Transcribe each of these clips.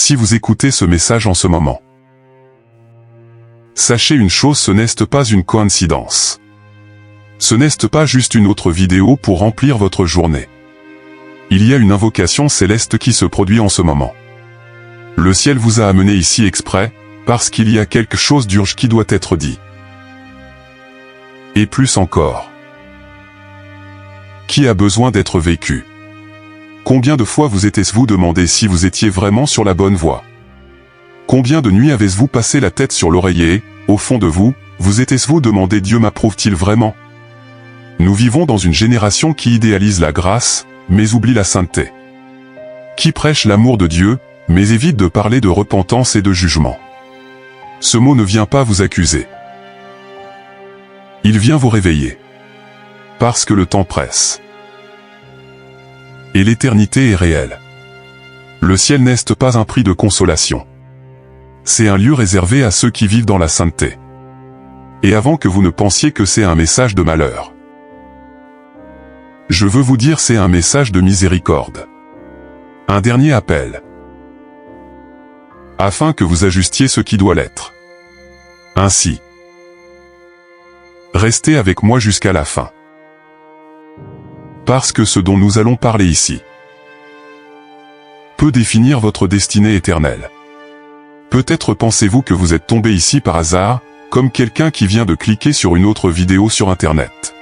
si vous écoutez ce message en ce moment. Sachez une chose, ce n'est pas une coïncidence. Ce n'est pas juste une autre vidéo pour remplir votre journée. Il y a une invocation céleste qui se produit en ce moment. Le ciel vous a amené ici exprès, parce qu'il y a quelque chose d'urgent qui doit être dit. Et plus encore. Qui a besoin d'être vécu? Combien de fois vous étiez-vous demandé si vous étiez vraiment sur la bonne voie? Combien de nuits avez-vous passé la tête sur l'oreiller, au fond de vous, vous étiez-vous demandé Dieu m'approuve-t-il vraiment? Nous vivons dans une génération qui idéalise la grâce, mais oublie la sainteté. Qui prêche l'amour de Dieu, mais évite de parler de repentance et de jugement. Ce mot ne vient pas vous accuser. Il vient vous réveiller. Parce que le temps presse. Et l'éternité est réelle. Le ciel n'est pas un prix de consolation. C'est un lieu réservé à ceux qui vivent dans la sainteté. Et avant que vous ne pensiez que c'est un message de malheur, je veux vous dire c'est un message de miséricorde. Un dernier appel. Afin que vous ajustiez ce qui doit l'être. Ainsi, restez avec moi jusqu'à la fin. Parce que ce dont nous allons parler ici peut définir votre destinée éternelle. Peut-être pensez-vous que vous êtes tombé ici par hasard, comme quelqu'un qui vient de cliquer sur une autre vidéo sur Internet.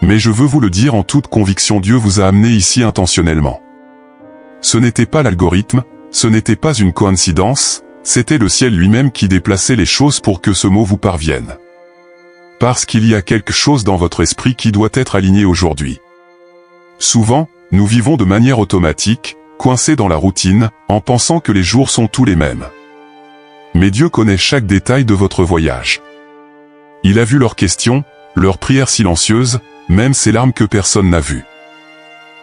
Mais je veux vous le dire en toute conviction, Dieu vous a amené ici intentionnellement. Ce n'était pas l'algorithme, ce n'était pas une coïncidence, c'était le ciel lui-même qui déplaçait les choses pour que ce mot vous parvienne. Parce qu'il y a quelque chose dans votre esprit qui doit être aligné aujourd'hui. Souvent, nous vivons de manière automatique, coincés dans la routine, en pensant que les jours sont tous les mêmes. Mais Dieu connaît chaque détail de votre voyage. Il a vu leurs questions, leurs prières silencieuses, même ces larmes que personne n'a vues.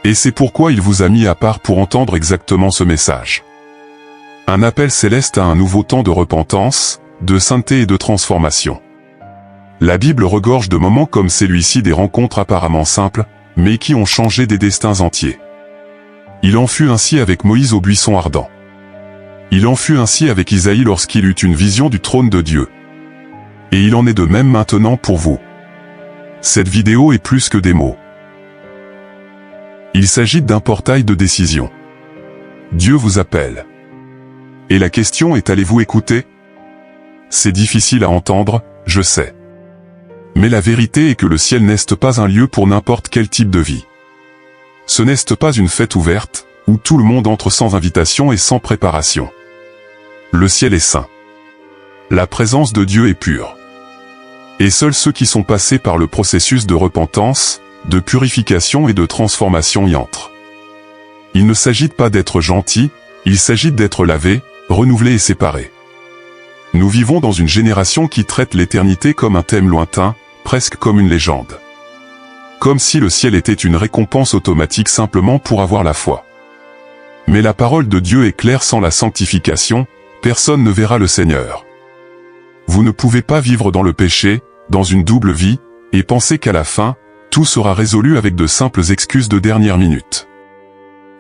Et c'est pourquoi il vous a mis à part pour entendre exactement ce message. Un appel céleste à un nouveau temps de repentance, de sainteté et de transformation. La Bible regorge de moments comme celui-ci, des rencontres apparemment simples, mais qui ont changé des destins entiers. Il en fut ainsi avec Moïse au buisson ardent. Il en fut ainsi avec Isaïe lorsqu'il eut une vision du trône de Dieu. Et il en est de même maintenant pour vous. Cette vidéo est plus que des mots. Il s'agit d'un portail de décision. Dieu vous appelle. Et la question est, allez-vous écouter? C'est difficile à entendre, je sais. Mais la vérité est que le ciel n'est pas un lieu pour n'importe quel type de vie. Ce n'est pas une fête ouverte, où tout le monde entre sans invitation et sans préparation. Le ciel est saint. La présence de Dieu est pure. Et seuls ceux qui sont passés par le processus de repentance, de purification et de transformation y entrent. Il ne s'agit pas d'être gentil, il s'agit d'être lavé, renouvelé et séparé. Nous vivons dans une génération qui traite l'éternité comme un thème lointain, presque comme une légende. Comme si le ciel était une récompense automatique simplement pour avoir la foi. Mais la parole de Dieu est claire, sans la sanctification, personne ne verra le Seigneur. Vous ne pouvez pas vivre dans le péché, dans une double vie, et penser qu'à la fin, tout sera résolu avec de simples excuses de dernière minute.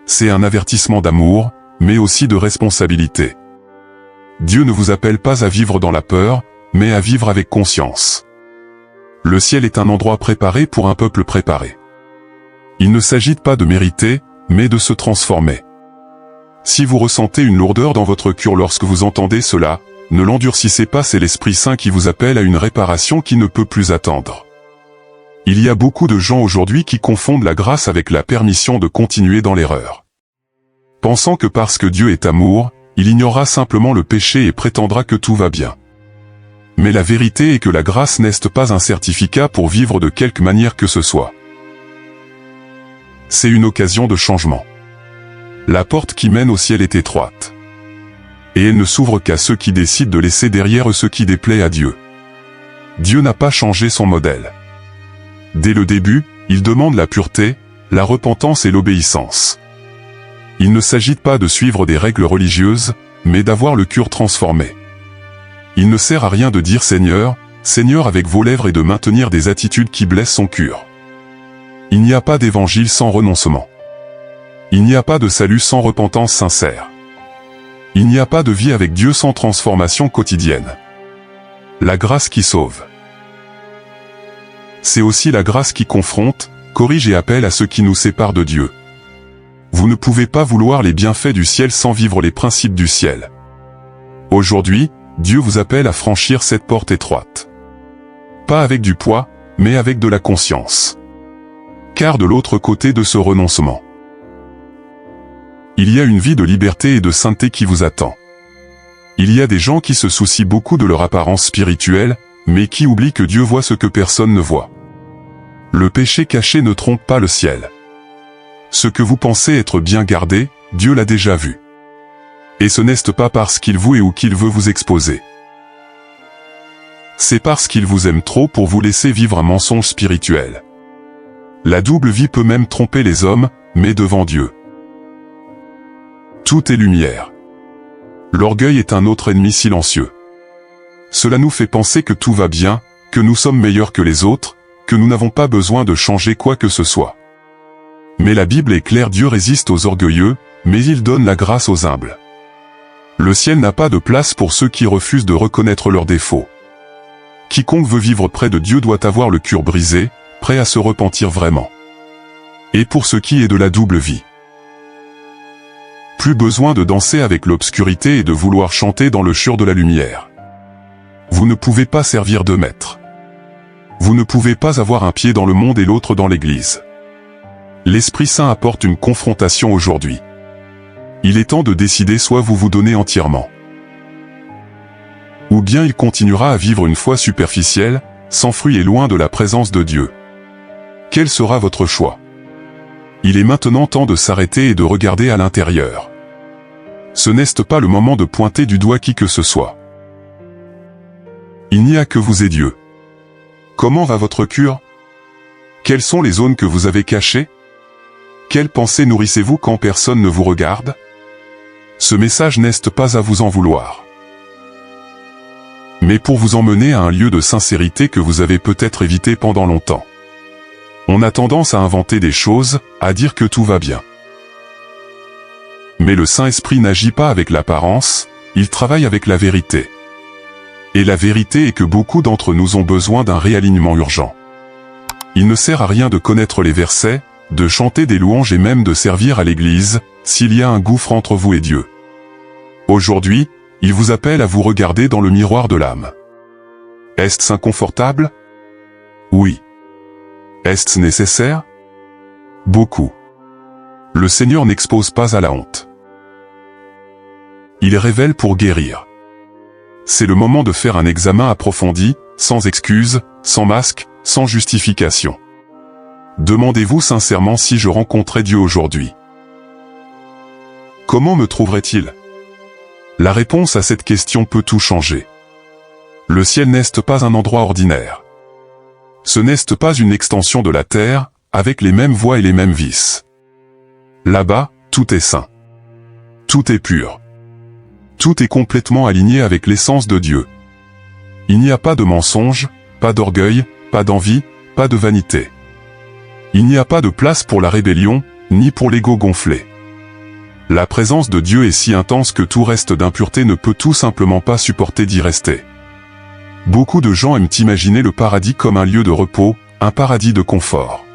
C'est un avertissement d'amour, mais aussi de responsabilité. Dieu ne vous appelle pas à vivre dans la peur, mais à vivre avec conscience. Le ciel est un endroit préparé pour un peuple préparé. Il ne s'agit pas de mériter, mais de se transformer. Si vous ressentez une lourdeur dans votre cœur lorsque vous entendez cela, ne l'endurcissez pas, c'est l'Esprit Saint qui vous appelle à une réparation qui ne peut plus attendre. Il y a beaucoup de gens aujourd'hui qui confondent la grâce avec la permission de continuer dans l'erreur. Pensant que parce que Dieu est amour, il ignorera simplement le péché et prétendra que tout va bien. Mais la vérité est que la grâce n'est pas un certificat pour vivre de quelque manière que ce soit. C'est une occasion de changement. La porte qui mène au ciel est étroite. Et elle ne s'ouvre qu'à ceux qui décident de laisser derrière eux ce qui déplaît à Dieu. Dieu n'a pas changé son modèle. Dès le début, il demande la pureté, la repentance et l'obéissance. Il ne s'agit pas de suivre des règles religieuses, mais d'avoir le cœur transformé. Il ne sert à rien de dire Seigneur, Seigneur avec vos lèvres et de maintenir des attitudes qui blessent son cœur. Il n'y a pas d'évangile sans renoncement. Il n'y a pas de salut sans repentance sincère. Il n'y a pas de vie avec Dieu sans transformation quotidienne. La grâce qui sauve. C'est aussi la grâce qui confronte, corrige et appelle à ceux qui nous séparent de Dieu. Vous ne pouvez pas vouloir les bienfaits du ciel sans vivre les principes du ciel. Aujourd'hui, Dieu vous appelle à franchir cette porte étroite. Pas avec du poids, mais avec de la conscience. Car de l'autre côté de ce renoncement, il y a une vie de liberté et de sainteté qui vous attend. Il y a des gens qui se soucient beaucoup de leur apparence spirituelle, mais qui oublient que Dieu voit ce que personne ne voit. Le péché caché ne trompe pas le ciel. Ce que vous pensez être bien gardé, Dieu l'a déjà vu. Et ce n'est pas parce qu'il vous est ou qu'il veut vous exposer. C'est parce qu'il vous aime trop pour vous laisser vivre un mensonge spirituel. La double vie peut même tromper les hommes, mais devant Dieu, tout est lumière. L'orgueil est un autre ennemi silencieux. Cela nous fait penser que tout va bien, que nous sommes meilleurs que les autres, que nous n'avons pas besoin de changer quoi que ce soit. Mais la Bible est claire, Dieu résiste aux orgueilleux, mais il donne la grâce aux humbles. Le ciel n'a pas de place pour ceux qui refusent de reconnaître leurs défauts. Quiconque veut vivre près de Dieu doit avoir le cœur brisé, prêt à se repentir vraiment. Et pour ce qui est de la double vie, plus besoin de danser avec l'obscurité et de vouloir chanter dans le chœur de la lumière. Vous ne pouvez pas servir de maître. Vous ne pouvez pas avoir un pied dans le monde et l'autre dans l'Église. L'Esprit Saint apporte une confrontation aujourd'hui. Il est temps de décider, soit vous vous donnez entièrement, ou bien il continuera à vivre une foi superficielle, sans fruit et loin de la présence de Dieu. Quel sera votre choix? Il est maintenant temps de s'arrêter et de regarder à l'intérieur. Ce n'est pas le moment de pointer du doigt qui que ce soit. Il n'y a que vous et Dieu. Comment va votre cœur? Quelles sont les zones que vous avez cachées? Quelles pensées nourrissez-vous quand personne ne vous regarde? Ce message n'est pas à vous en vouloir, mais pour vous emmener à un lieu de sincérité que vous avez peut-être évité pendant longtemps. On a tendance à inventer des choses, à dire que tout va bien. Mais le Saint-Esprit n'agit pas avec l'apparence, il travaille avec la vérité. Et la vérité est que beaucoup d'entre nous ont besoin d'un réalignement urgent. Il ne sert à rien de connaître les versets, de chanter des louanges et même de servir à l'Église, s'il y a un gouffre entre vous et Dieu. Aujourd'hui, il vous appelle à vous regarder dans le miroir de l'âme. Est-ce inconfortable? Oui. Est-ce nécessaire? Beaucoup. Le Seigneur n'expose pas à la honte. Il révèle pour guérir. C'est le moment de faire un examen approfondi, sans excuses, sans masque, sans justification. Demandez-vous sincèrement si je rencontrais Dieu aujourd'hui. Comment me trouverait-il? La réponse à cette question peut tout changer. Le ciel n'est pas un endroit ordinaire. Ce n'est pas une extension de la terre, avec les mêmes voies et les mêmes vices. Là-bas, tout est saint. Tout est pur. Tout est complètement aligné avec l'essence de Dieu. Il n'y a pas de mensonge, pas d'orgueil, pas d'envie, pas de vanité. Il n'y a pas de place pour la rébellion, ni pour l'ego gonflé. La présence de Dieu est si intense que tout reste d'impureté ne peut tout simplement pas supporter d'y rester. Beaucoup de gens aiment imaginer le paradis comme un lieu de repos, un paradis de confort.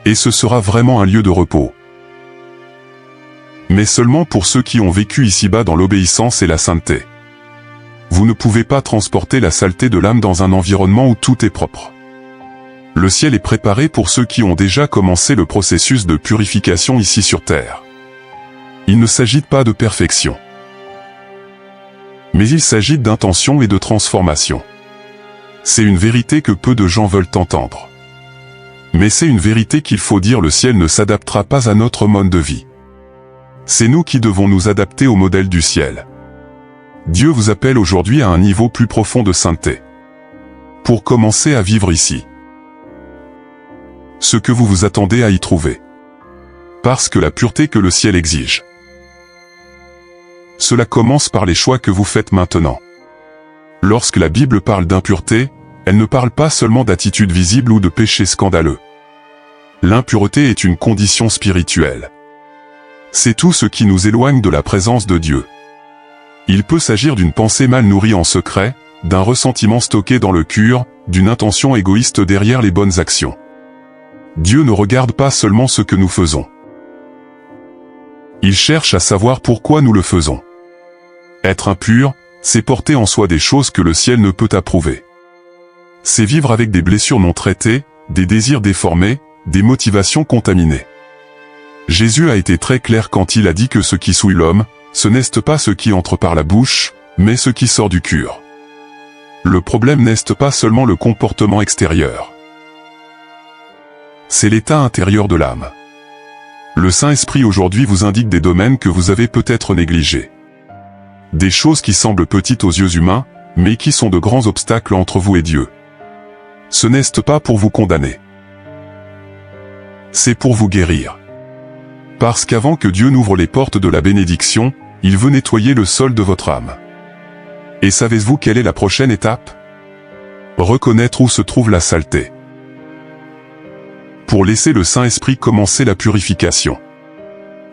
Et ce sera vraiment un lieu de repos. Mais seulement pour ceux qui ont vécu ici-bas dans l'obéissance et la sainteté. Vous ne pouvez pas transporter la saleté de l'âme dans un environnement où tout est propre. Le ciel est préparé pour ceux qui ont déjà commencé le processus de purification ici sur terre. Il ne s'agit pas de perfection, mais il s'agit d'intention et de transformation. C'est une vérité que peu de gens veulent entendre. Mais c'est une vérité qu'il faut dire, le ciel ne s'adaptera pas à notre mode de vie. C'est nous qui devons nous adapter au modèle du ciel. Dieu vous appelle aujourd'hui à un niveau plus profond de sainteté. Pour commencer à vivre ici ce que vous vous attendez à y trouver. Parce que la pureté que le ciel exige, cela commence par les choix que vous faites maintenant. Lorsque la Bible parle d'impureté, elle ne parle pas seulement d'attitudes visibles ou de péchés scandaleux. L'impureté est une condition spirituelle. C'est tout ce qui nous éloigne de la présence de Dieu. Il peut s'agir d'une pensée mal nourrie en secret, d'un ressentiment stocké dans le cœur, d'une intention égoïste derrière les bonnes actions. Dieu ne regarde pas seulement ce que nous faisons. Il cherche à savoir pourquoi nous le faisons. Être impur, c'est porter en soi des choses que le ciel ne peut approuver. C'est vivre avec des blessures non traitées, des désirs déformés, des motivations contaminées. Jésus a été très clair quand il a dit que ce qui souille l'homme, ce n'est pas ce qui entre par la bouche, mais ce qui sort du cœur. Le problème n'est pas seulement le comportement extérieur. C'est l'état intérieur de l'âme. Le Saint-Esprit aujourd'hui vous indique des domaines que vous avez peut-être négligés. Des choses qui semblent petites aux yeux humains, mais qui sont de grands obstacles entre vous et Dieu. Ce n'est pas pour vous condamner. C'est pour vous guérir. Parce qu'avant que Dieu n'ouvre les portes de la bénédiction, il veut nettoyer le sol de votre âme. Et savez-vous quelle est la prochaine étape? Reconnaître où se trouve la saleté. Pour laisser le Saint-Esprit commencer la purification.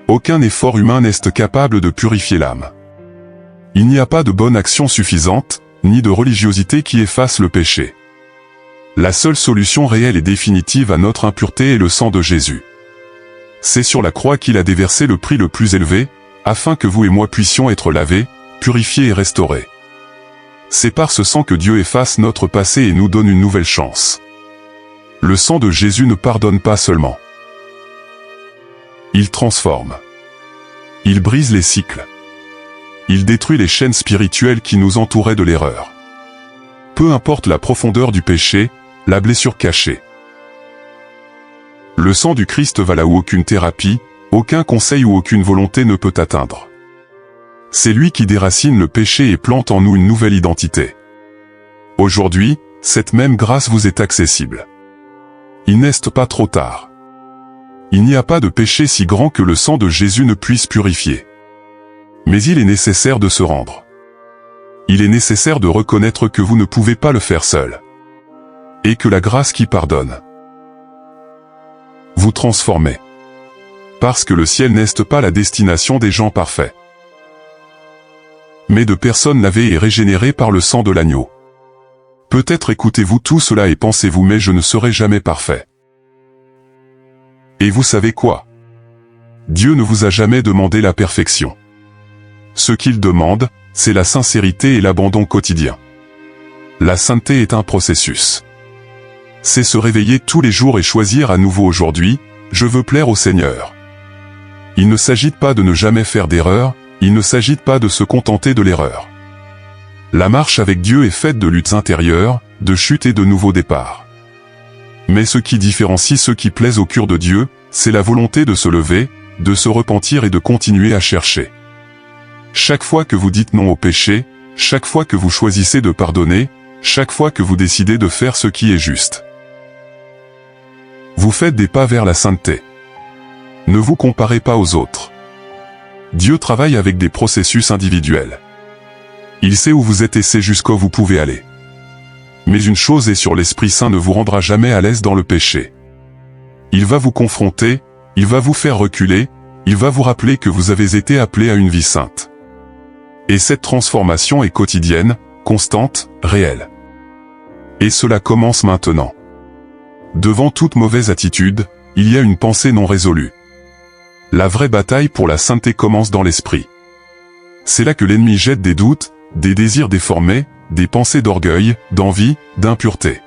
Aucun effort humain n'est capable de purifier l'âme. Il n'y a pas de bonne action suffisante, ni de religiosité qui efface le péché. La seule solution réelle et définitive à notre impureté est le sang de Jésus. C'est sur la croix qu'il a déversé le prix le plus élevé, afin que vous et moi puissions être lavés, purifiés et restaurés. C'est par ce sang que Dieu efface notre passé et nous donne une nouvelle chance. Le sang de Jésus ne pardonne pas seulement. Il transforme. Il brise les cycles. Il détruit les chaînes spirituelles qui nous entouraient de l'erreur. Peu importe la profondeur du péché, la blessure cachée. Le sang du Christ va là où aucune thérapie, aucun conseil ou aucune volonté ne peut atteindre. C'est lui qui déracine le péché et plante en nous une nouvelle identité. Aujourd'hui, cette même grâce vous est accessible. Il n'est pas trop tard. Il n'y a pas de péché si grand que le sang de Jésus ne puisse purifier. Mais il est nécessaire de se rendre. Il est nécessaire de reconnaître que vous ne pouvez pas le faire seul. Et que la grâce qui pardonne vous transformez. Parce que le ciel n'est pas la destination des gens parfaits, mais de personnes lavées et régénérées par le sang de l'agneau. Peut-être écoutez-vous tout cela et pensez-vous mais je ne serai jamais parfait. Et vous savez quoi? Dieu ne vous a jamais demandé la perfection. Ce qu'il demande, c'est la sincérité et l'abandon quotidien. La sainteté est un processus. C'est se réveiller tous les jours et choisir à nouveau aujourd'hui, je veux plaire au Seigneur. Il ne s'agit pas de ne jamais faire d'erreur, il ne s'agit pas de se contenter de l'erreur. La marche avec Dieu est faite de luttes intérieures, de chutes et de nouveaux départs. Mais ce qui différencie ceux qui plaisent au cœur de Dieu, c'est la volonté de se lever, de se repentir et de continuer à chercher. Chaque fois que vous dites non au péché, chaque fois que vous choisissez de pardonner, chaque fois que vous décidez de faire ce qui est juste, vous faites des pas vers la sainteté. Ne vous comparez pas aux autres. Dieu travaille avec des processus individuels. Il sait où vous êtes et sait jusqu'où vous pouvez aller. Mais une chose est sûre, l'Esprit Saint ne vous rendra jamais à l'aise dans le péché. Il va vous confronter, il va vous faire reculer, il va vous rappeler que vous avez été appelé à une vie sainte. Et cette transformation est quotidienne, constante, réelle. Et cela commence maintenant. Devant toute mauvaise attitude, il y a une pensée non résolue. La vraie bataille pour la sainteté commence dans l'esprit. C'est là que l'ennemi jette des doutes, des désirs déformés, des pensées d'orgueil, d'envie, d'impureté.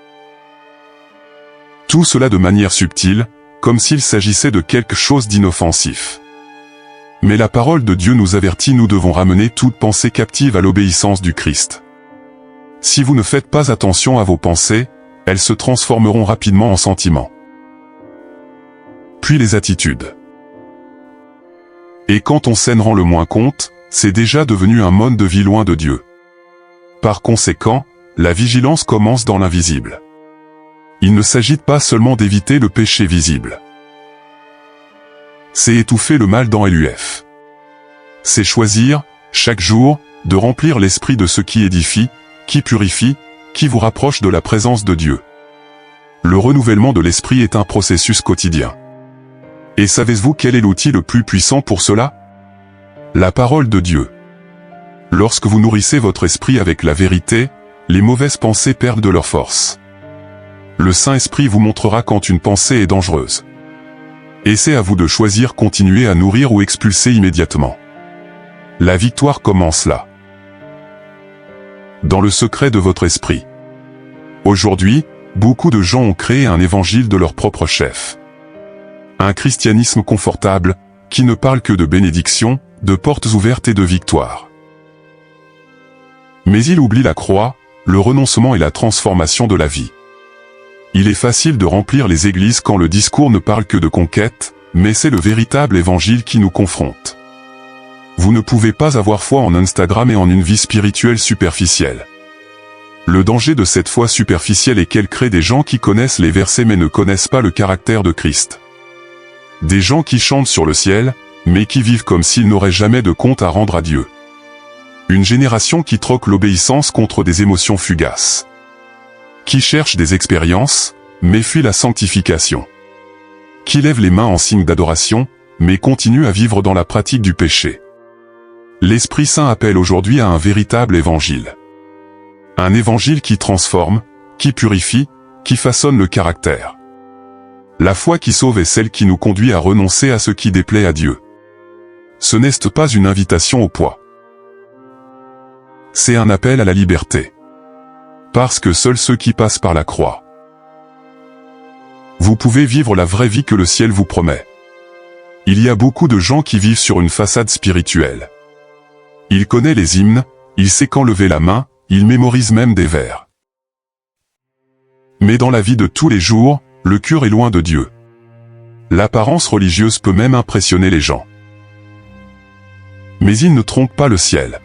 Tout cela de manière subtile, comme s'il s'agissait de quelque chose d'inoffensif. Mais la parole de Dieu nous avertit, nous devons ramener toute pensée captive à l'obéissance du Christ. Si vous ne faites pas attention à vos pensées, elles se transformeront rapidement en sentiments. Puis les attitudes. Et quand on s'en rend le moins compte, c'est déjà devenu un mode de vie loin de Dieu. Par conséquent, la vigilance commence dans l'invisible. Il ne s'agit pas seulement d'éviter le péché visible. C'est étouffer le mal dans l'UF. C'est choisir, chaque jour, de remplir l'esprit de ce qui édifie, qui purifie, qui vous rapproche de la présence de Dieu. Le renouvellement de l'esprit est un processus quotidien. Et savez-vous quel est l'outil le plus puissant pour cela? La parole de Dieu. Lorsque vous nourrissez votre esprit avec la vérité, les mauvaises pensées perdent de leur force. Le Saint-Esprit vous montrera quand une pensée est dangereuse. Et c'est à vous de choisir continuer à nourrir ou expulser immédiatement. La victoire commence là. Dans le secret de votre esprit. Aujourd'hui, beaucoup de gens ont créé un évangile de leur propre chef. Un christianisme confortable, qui ne parle que de bénédictions, de portes ouvertes et de victoires. Mais il oublie la croix, le renoncement et la transformation de la vie. Il est facile de remplir les églises quand le discours ne parle que de conquête, mais c'est le véritable évangile qui nous confronte. Vous ne pouvez pas avoir foi en Instagram et en une vie spirituelle superficielle. Le danger de cette foi superficielle est qu'elle crée des gens qui connaissent les versets mais ne connaissent pas le caractère de Christ. Des gens qui chantent sur le ciel, mais qui vivent comme s'ils n'auraient jamais de compte à rendre à Dieu. Une génération qui troque l'obéissance contre des émotions fugaces. Qui cherche des expériences, mais fuit la sanctification. Qui lève les mains en signe d'adoration, mais continue à vivre dans la pratique du péché. L'Esprit Saint appelle aujourd'hui à un véritable évangile. Un évangile qui transforme, qui purifie, qui façonne le caractère. La foi qui sauve est celle qui nous conduit à renoncer à ce qui déplaît à Dieu. Ce n'est pas une invitation au poids. C'est un appel à la liberté. Parce que seuls ceux qui passent par la croix. Vous pouvez vivre la vraie vie que le ciel vous promet. Il y a beaucoup de gens qui vivent sur une façade spirituelle. Il connaît les hymnes, il sait quand lever la main, il mémorise même des vers. Mais dans la vie de tous les jours, le cœur est loin de Dieu. L'apparence religieuse peut même impressionner les gens. Mais il ne trompe pas le ciel.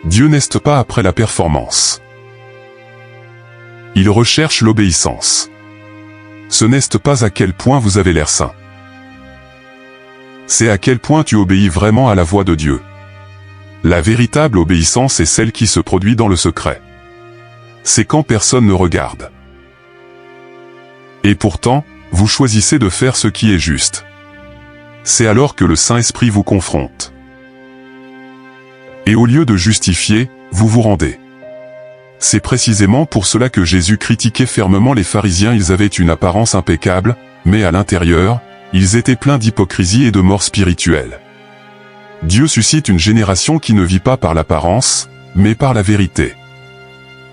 Dieu n'est pas après la performance. Il recherche l'obéissance. Ce n'est pas à quel point vous avez l'air saint. C'est à quel point tu obéis vraiment à la voix de Dieu. La véritable obéissance est celle qui se produit dans le secret. C'est quand personne ne regarde. Et pourtant, vous choisissez de faire ce qui est juste. C'est alors que le Saint-Esprit vous confronte. Et au lieu de justifier, vous vous rendez. C'est précisément pour cela que Jésus critiquait fermement les pharisiens. Ils avaient une apparence impeccable, mais à l'intérieur, ils étaient pleins d'hypocrisie et de mort spirituelle. Dieu suscite une génération qui ne vit pas par l'apparence, mais par la vérité.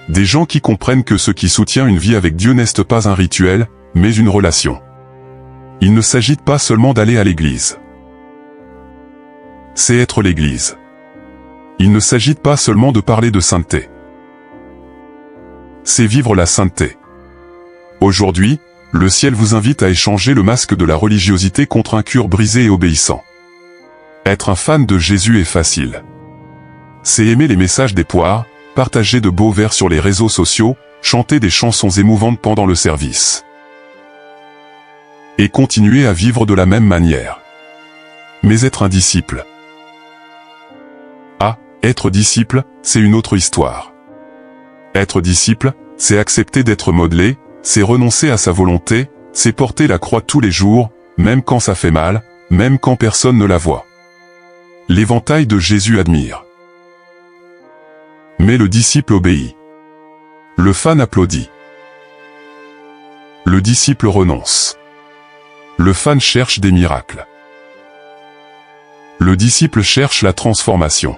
Des gens qui comprennent que ce qui soutient une vie avec Dieu n'est pas un rituel, mais une relation. Il ne s'agit pas seulement d'aller à l'église. C'est être l'église. Il ne s'agit pas seulement de parler de sainteté. C'est vivre la sainteté. Aujourd'hui, le ciel vous invite à échanger le masque de la religiosité contre un cœur brisé et obéissant. Être un fan de Jésus est facile. C'est aimer les messages des poires, partager de beaux vers sur les réseaux sociaux, chanter des chansons émouvantes pendant le service. Et continuer à vivre de la même manière. Mais être un disciple. Ah, être disciple, c'est une autre histoire. Être disciple, c'est accepter d'être modelé, c'est renoncer à sa volonté, c'est porter la croix tous les jours, même quand ça fait mal, même quand personne ne la voit. L'éventail de Jésus admire. Mais le disciple obéit. Le fan applaudit. Le disciple renonce. Le fan cherche des miracles. Le disciple cherche la transformation.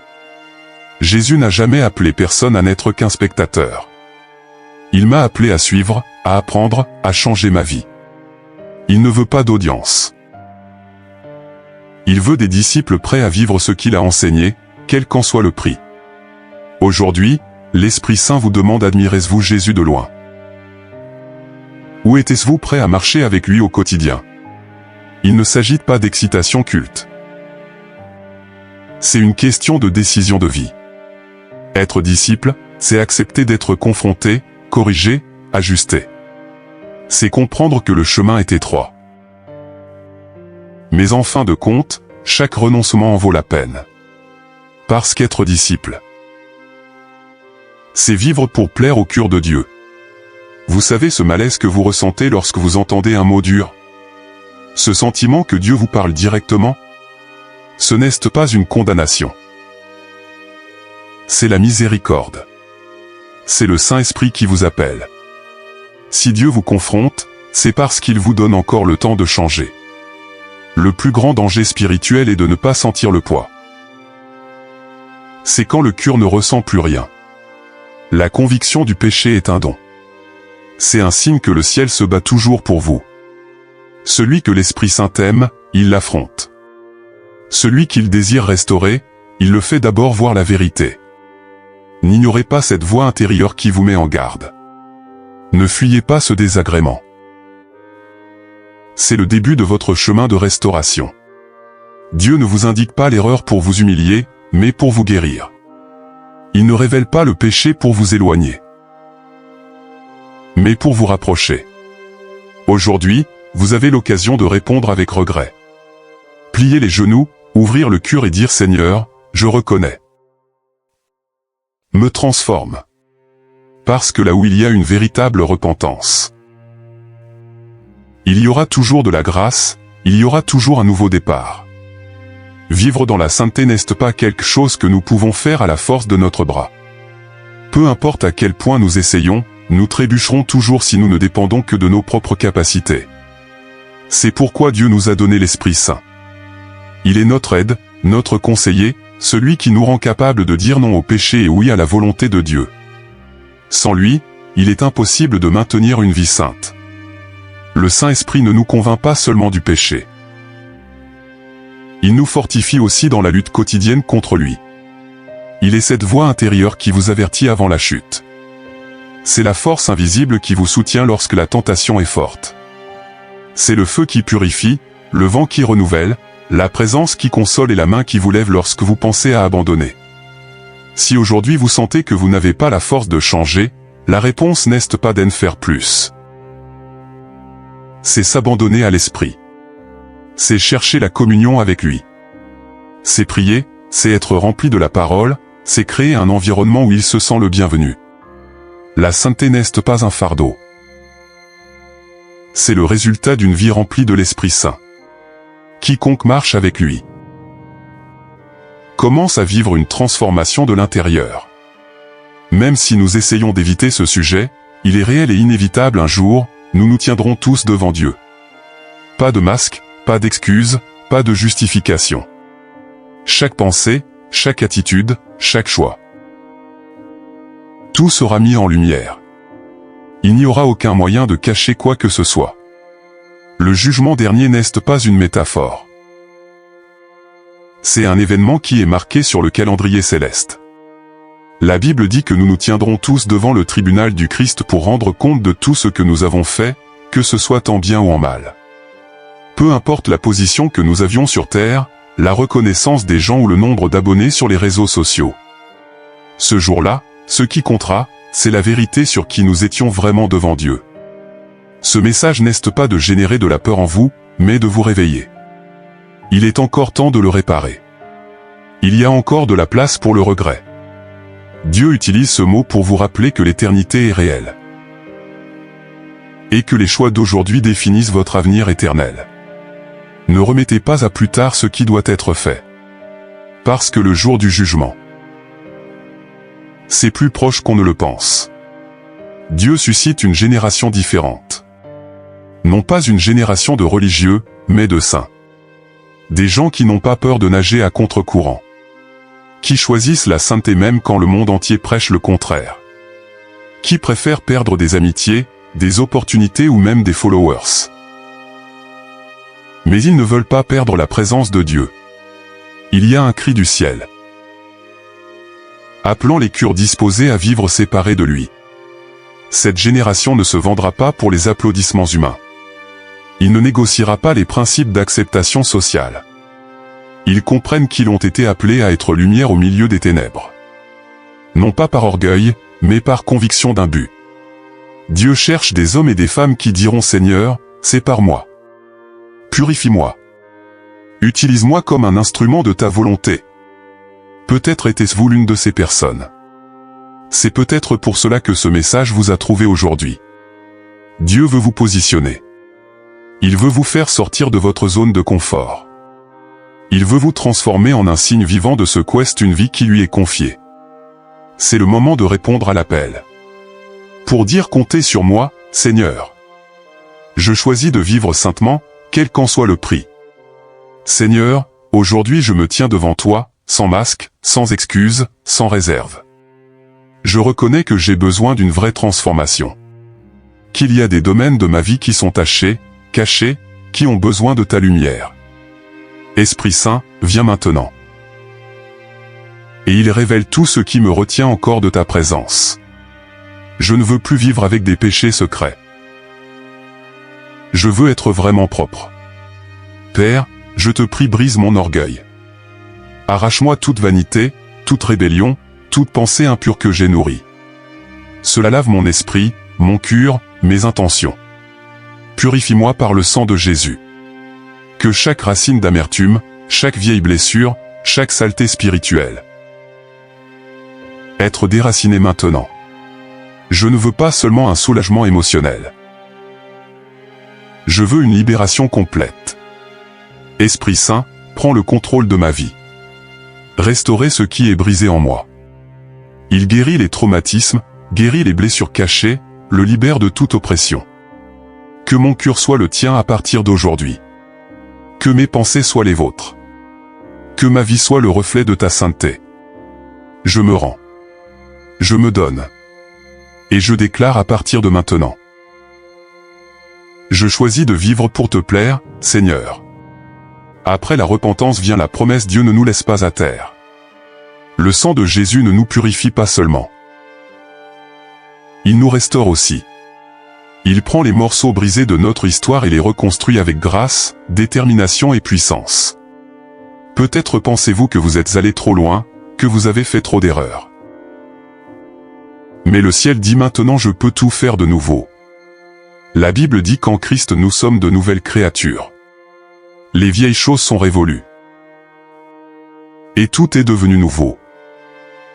Jésus n'a jamais appelé personne à n'être qu'un spectateur. Il m'a appelé à suivre, à apprendre, à changer ma vie. Il ne veut pas d'audience. Il veut des disciples prêts à vivre ce qu'il a enseigné, quel qu'en soit le prix. Aujourd'hui, l'Esprit Saint vous demande: admirez-vous Jésus de loin? Ou étiez-vous prêt à marcher avec lui au quotidien? Il ne s'agit pas d'excitation culte. C'est une question de décision de vie. Être disciple, c'est accepter d'être confronté, corrigé, ajusté. C'est comprendre que le chemin est étroit. Mais en fin de compte, chaque renoncement en vaut la peine. Parce qu'être disciple, c'est vivre pour plaire au cœur de Dieu. Vous savez ce malaise que vous ressentez lorsque vous entendez un mot dur? Ce sentiment que Dieu vous parle directement? Ce n'est pas une condamnation. c'est la miséricorde. C'est le Saint-Esprit qui vous appelle. Si Dieu vous confronte, c'est parce qu'il vous donne encore le temps de changer. Le plus grand danger spirituel est de ne pas sentir le poids. C'est quand le cœur ne ressent plus rien. La conviction du péché est un don. C'est un signe que le ciel se bat toujours pour vous. Celui que l'Esprit Saint aime, il l'affronte. Celui qu'il désire restaurer, il le fait d'abord voir la vérité. N'ignorez pas cette voix intérieure qui vous met en garde. Ne fuyez pas ce désagrément. C'est le début de votre chemin de restauration. Dieu ne vous indique pas l'erreur pour vous humilier, mais pour vous guérir. Il ne révèle pas le péché pour vous éloigner, mais pour vous rapprocher. Aujourd'hui, vous avez l'occasion de répondre avec regret. Plier les genoux, ouvrir le cœur et dire « Seigneur, je reconnais. Me transforme. » Parce que là où il y a une véritable repentance, il y aura toujours de la grâce, il y aura toujours un nouveau départ. Vivre dans la sainteté n'est pas quelque chose que nous pouvons faire à la force de notre bras. Peu importe à quel point nous essayons, nous trébucherons toujours si nous ne dépendons que de nos propres capacités. C'est pourquoi Dieu nous a donné l'Esprit Saint. Il est notre aide, notre conseiller, celui qui nous rend capables de dire non au péché et oui à la volonté de Dieu. Sans lui, il est impossible de maintenir une vie sainte. Le Saint-Esprit ne nous convainc pas seulement du péché. Il nous fortifie aussi dans la lutte quotidienne contre lui. Il est cette voix intérieure qui vous avertit avant la chute. C'est la force invisible qui vous soutient lorsque la tentation est forte. C'est le feu qui purifie, le vent qui renouvelle, la présence qui console et la main qui vous lève lorsque vous pensez à abandonner. Si aujourd'hui vous sentez que vous n'avez pas la force de changer, la réponse n'est pas d'en faire plus. C'est s'abandonner à l'Esprit. C'est chercher la communion avec lui. C'est prier, c'est être rempli de la parole, c'est créer un environnement où il se sent le bienvenu. La sainteté n'est pas un fardeau. C'est le résultat d'une vie remplie de l'Esprit Saint. Quiconque marche avec lui commence à vivre une transformation de l'intérieur. Même si nous essayons d'éviter ce sujet, il est réel et inévitable un jour, nous nous tiendrons tous devant Dieu. Pas de masque, pas d'excuses, pas de justification. Chaque pensée, chaque attitude, chaque choix. Tout sera mis en lumière. Il n'y aura aucun moyen de cacher quoi que ce soit. Le jugement dernier n'est pas une métaphore. C'est un événement qui est marqué sur le calendrier céleste. La Bible dit que nous nous tiendrons tous devant le tribunal du Christ pour rendre compte de tout ce que nous avons fait, que ce soit en bien ou en mal. Peu importe la position que nous avions sur terre, la reconnaissance des gens ou le nombre d'abonnés sur les réseaux sociaux. Ce jour-là, ce qui comptera, c'est la vérité sur qui nous étions vraiment devant Dieu. Ce message n'est pas de générer de la peur en vous, mais de vous réveiller. Il est encore temps de le réparer. Il y a encore de la place pour le regret. Dieu utilise ce mot pour vous rappeler que l'éternité est réelle. Et que les choix d'aujourd'hui définissent votre avenir éternel. Ne remettez pas à plus tard ce qui doit être fait. Parce que le jour du jugement, c'est plus proche qu'on ne le pense. Dieu suscite une génération différente. Non pas une génération de religieux, mais de saints. Des gens qui n'ont pas peur de nager à contre-courant. Qui choisissent la sainteté même quand le monde entier prêche le contraire. Qui préfèrent perdre des amitiés, des opportunités ou même des followers. Mais ils ne veulent pas perdre la présence de Dieu. Il y a un cri du ciel, appelant les cœurs disposés à vivre séparés de lui. Cette génération ne se vendra pas pour les applaudissements humains. Il ne négociera pas les principes d'acceptation sociale. Ils comprennent qu'ils ont été appelés à être lumière au milieu des ténèbres. Non pas par orgueil, mais par conviction d'un but. Dieu cherche des hommes et des femmes qui diront « Seigneur, c'est par moi. Purifie-moi. Utilise-moi comme un instrument de ta volonté. » Peut-être était-ce vous l'une de ces personnes. C'est peut-être pour cela que ce message vous a trouvé aujourd'hui. Dieu veut vous positionner. Il veut vous faire sortir de votre zone de confort. Il veut vous transformer en un signe vivant de ce qu'est une vie qui lui est confiée. c'est le moment de répondre à l'appel. Pour dire comptez sur moi, Seigneur. Je choisis de vivre saintement, quel qu'en soit le prix. Seigneur, aujourd'hui je me tiens devant toi, sans masque, sans excuse, sans réserve. Je reconnais que j'ai besoin d'une vraie transformation. Qu'il y a des domaines de ma vie qui sont tachés, cachés, qui ont besoin de ta lumière. Esprit Saint, viens maintenant. Et il révèle tout ce qui me retient encore de ta présence. Je ne veux plus vivre avec des péchés secrets. Je veux être vraiment propre. Père, je te prie, brise mon orgueil. Arrache-moi toute vanité, toute rébellion, toute pensée impure que j'ai nourrie. Cela lave mon esprit, mon cœur, mes intentions. Purifie-moi par le sang de Jésus. Que chaque racine d'amertume, chaque vieille blessure, chaque saleté spirituelle. Être déraciné maintenant. Je ne veux pas seulement un soulagement émotionnel. Je veux une libération complète. Esprit Saint, prends le contrôle de ma vie. Restaurez ce qui est brisé en moi. Il guérit les traumatismes, guérit les blessures cachées, le libère de toute oppression. Que mon cœur soit le tien à partir d'aujourd'hui. Que mes pensées soient les vôtres. Que ma vie soit le reflet de ta sainteté. Je me rends. Je me donne. Et je déclare à partir de maintenant. Je choisis de vivre pour te plaire, Seigneur. Après la repentance vient la promesse: Dieu ne nous laisse pas à terre. Le sang de Jésus ne nous purifie pas seulement. Il nous restaure aussi. Il prend les morceaux brisés de notre histoire et les reconstruit avec grâce, détermination et puissance. Peut-être pensez-vous que vous êtes allé trop loin, que vous avez fait trop d'erreurs. Mais le ciel dit maintenant: je peux tout faire de nouveau. La Bible dit qu'en Christ nous sommes de nouvelles créatures. Les vieilles choses sont révolues. Et tout est devenu nouveau.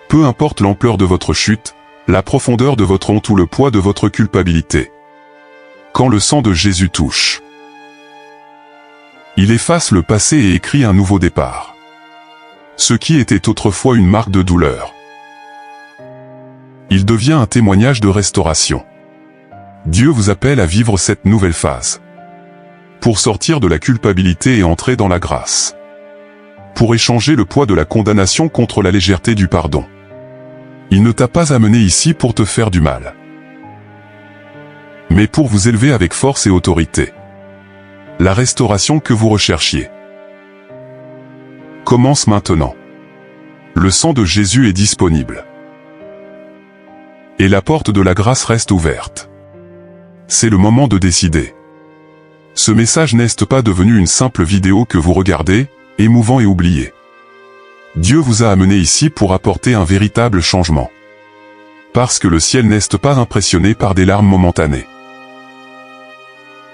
Peu importe l'ampleur de votre chute, la profondeur de votre honte ou le poids de votre culpabilité. Quand le sang de Jésus touche, il efface le passé et écrit un nouveau départ. Ce qui était autrefois une marque de douleur, il devient un témoignage de restauration. Dieu vous appelle à vivre cette nouvelle phase. Pour sortir de la culpabilité et entrer dans la grâce. Pour échanger le poids de la condamnation contre la légèreté du pardon. Il ne t'a pas amené ici pour te faire du mal, mais pour vous élever avec force et autorité. La restauration que vous recherchiez commence maintenant. Le sang de Jésus est disponible. Et la porte de la grâce reste ouverte. C'est le moment de décider. Ce message n'est pas devenu une simple vidéo que vous regardez, émouvant et oublié. Dieu vous a amené ici pour apporter un véritable changement. Parce que le ciel n'est pas impressionné par des larmes momentanées.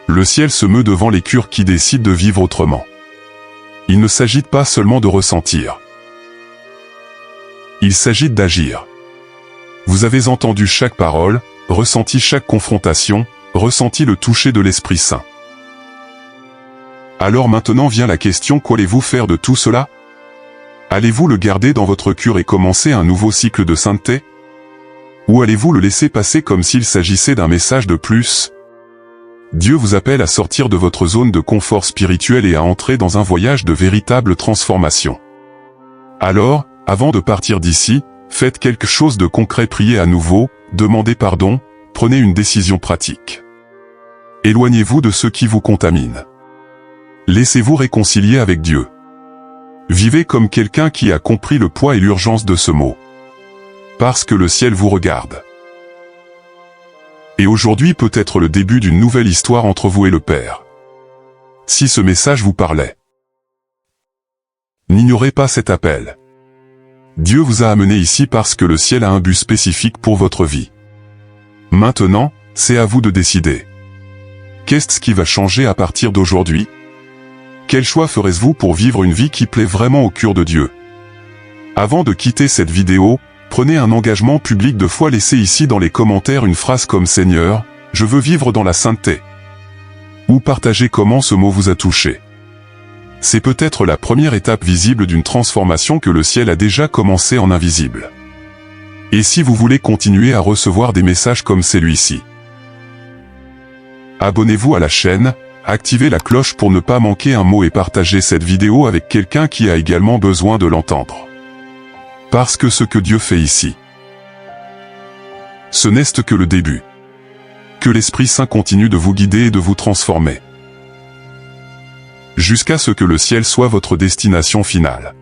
Le ciel se meut devant les cœurs qui décident de vivre autrement. Il ne s'agit pas seulement de ressentir. Il s'agit d'agir. Vous avez entendu chaque parole, ressenti chaque confrontation, ressenti le toucher de l'Esprit Saint. Alors maintenant vient la question: qu'allez-vous faire de tout cela? Allez-vous le garder dans votre cœur et commencer un nouveau cycle de sainteté? Ou allez-vous le laisser passer comme s'il s'agissait d'un message de plus? Dieu vous appelle à sortir de votre zone de confort spirituel et à entrer dans un voyage de véritable transformation. Alors, avant de partir d'ici, faites quelque chose de concret, priez à nouveau, demandez pardon, prenez une décision pratique. Éloignez-vous de ce qui vous contamine. Laissez-vous réconcilier avec Dieu. Vivez comme quelqu'un qui a compris le poids et l'urgence de ce mot. Parce que le ciel vous regarde. Et aujourd'hui peut être le début d'une nouvelle histoire entre vous et le Père. Si ce message vous parlait, n'ignorez pas cet appel. Dieu vous a amené ici parce que le ciel a un but spécifique pour votre vie. Maintenant, c'est à vous de décider. Qu'est-ce qui va changer à partir d'aujourd'hui? Quel choix ferez-vous pour vivre une vie qui plaît vraiment au cœur de Dieu? Avant de quitter cette vidéo, prenez un engagement public de foi. Laissez ici dans les commentaires une phrase comme: Seigneur, je veux vivre dans la sainteté. Ou partagez comment ce mot vous a touché. C'est peut-être la première étape visible d'une transformation que le ciel a déjà commencé en invisible. Et si vous voulez continuer à recevoir des messages comme celui-ci, abonnez-vous à la chaîne, activez la cloche pour ne pas manquer un mot et partagez cette vidéo avec quelqu'un qui a également besoin de l'entendre. Parce que ce que Dieu fait ici, ce n'est que le début. Que l'Esprit Saint continue de vous guider et de vous transformer, jusqu'à ce que le ciel soit votre destination finale.